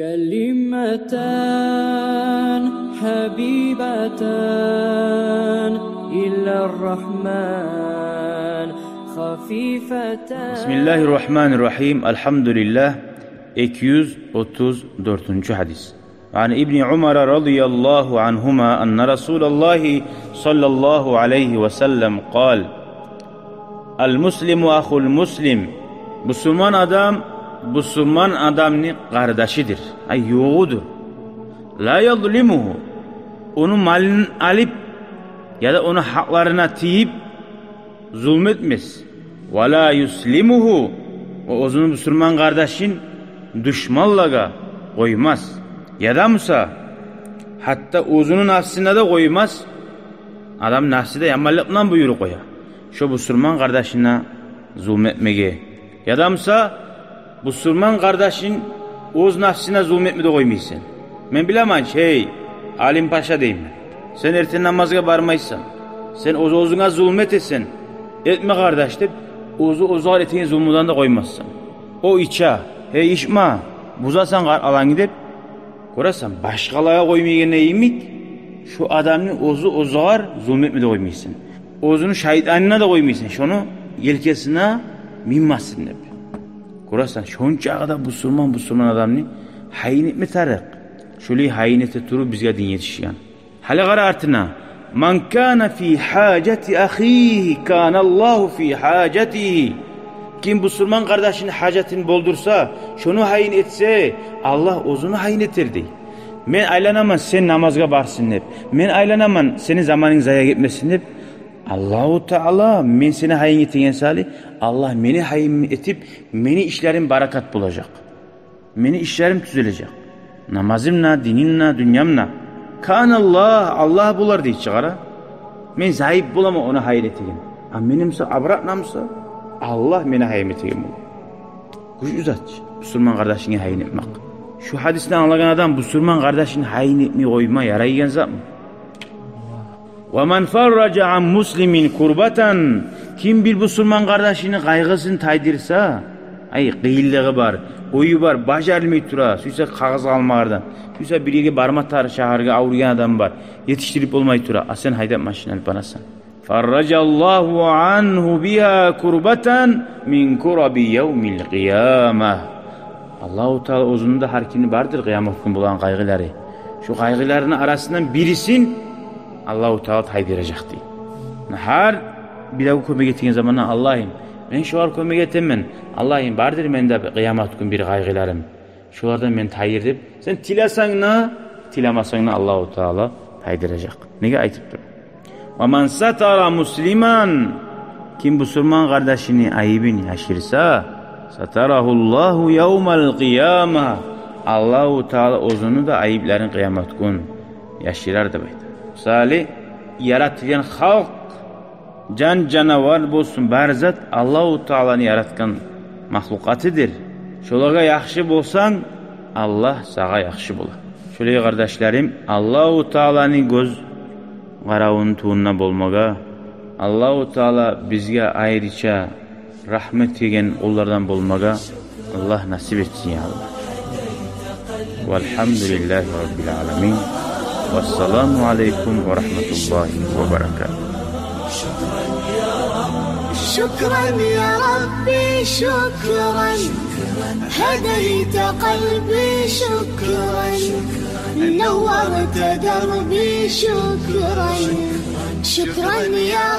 كلمتان حبيبتان إلى الرحمن خفيفتان. Bismillahirrahmanirrahim. Elhamdülillah. 234. hadis. Yani İbni Umar radıyallahu anhuma enne Resulullah sallallahu aleyhi ve sellem kal: El muslimu ahul muslim. Müslüman adamın kardeşidir. Ay yoğudur. La yadlimuhu. Onun malını alıp ya da onun haklarına tiyip zulmetmez. Ve la yuslimuhu. O özünü Müslüman kardeşin düşmanlığa koymaz. Ya da Musa hatta özünün nefsine de koymaz. Adam nefsi de yamallıkla buyuruyor koya. Şu Müslüman kardeşine zulmetmeye. Ya da Musa Müslüman kardeşin öz nefsine zulmetmeye de koymuyorsun. Ben bilemem Alim Paşa deyim ben. Sen erten namazga barmaysan, sen özüne zulmet etsen, etme kardeş deyip, özü ettiğin zulmudan da koymazsan. O içe, içme, buzasan alan gidip, görürsen başkalarına koymayın neyimik, şu adamın özüğer zulmetme de koymuyorsun. Özünü şeytanına da koymuyorsun, şunu yelkesine minmazsın hep. Görürsen şunca kadar Müslüman adamını hain etme tarık. Şöyle hain ete turu bizge din yetişiyen. Hala gara artına. Man kana fi haceti ahihi kana Allahu fi hacetihi. Kim Müslüman kardeşinin hacetini boldursa, şunu hain etse, Allah özünü hain etirdi. Men aylanamam sen namazga barsın hep. Men aylanamam senin zamanın zaya gitmesin hep. Allahu Teala men seni hain ettiğin sali, Allah beni hain etip, beni işlerim barakat bulacak. Beni işlerim düzelecek. Namazımla, dinimle, dünyamla. Allah bular diye çıkara. Men zayıf bulama onu hain ettiğin. Ama benimse abratnamsa, Allah beni hain ettiğin. Kuş uzat. Müslüman kardeşini hain etmek. Şu hadisten anlayan adam Müslüman kardeşini hain etmeyi koyma yarayıgen zat mı? وَمَنْ فَرَّجَ عَنْ مُسْلِمٍ كُرْبَةً. Kim bir Müslüman kardeşinin kaygısını taydırsa, kıyıllığı var, oyu var, bacarılmayı tura, süyse kağız almağırdan, süyse bir yere barma tarı şahırga avurgen adam var, yetiştirip olmayı tura, sen haydat maşını alıp banasan. فَرَّجَ اللّٰهُ عَنْهُ بِهَا كُرْبَةً مِنْ كُرَبِ يَوْمِ الْقِيَامَةِ. Allah-u Teala uzununda harkini vardır kıyamet günü bulan kaygıları. Şu kaygıların arasından birisin Allah-u Teala taydıracak diye. Her bir daha köme getiğin zamanla Allah'ım ben şu an köme getirmen. Allah'ım vardır bende kıyamet günü bir kaygılarım. Şulardan ben tayir deyip sen tilasan ne? Tilamasan ne Allah-u Teala taydıracak. Neye aytıp dur? وَمَنْ سَتَرَ مُسْلِمًا. Kim Müslüman kardeşini ayıbını yaşırsa سَتَرَهُ اللّٰهُ يَوْمَ الْقِيَامَةِ. Allah-u Teala ozunu da ayıpların kıyamet günü yaşırar da baydı. Misali yaratılan halk can canavar bolsun barzat Allah-u Teala'nı yaratkan mahlukatıdır. Şolaga yaxşı bolsan Allah sağa yaxşı bolar. Şöyle kardeşlerim Allah-u Teala'nın göz qaravının tuğunna bolmaga Allah-u Teala bizge ayrıca rahmet egen onlardan bolmaga Allah nasip etsin ya Allah. Velhamdülillahi Rabbil alemin. Vesselamu aleyküm ve rahmetullahi ve berekatuhu. شكرا يا ربي شكرا هديت قلبي شكرا نورت دربي شكرا شكرا يا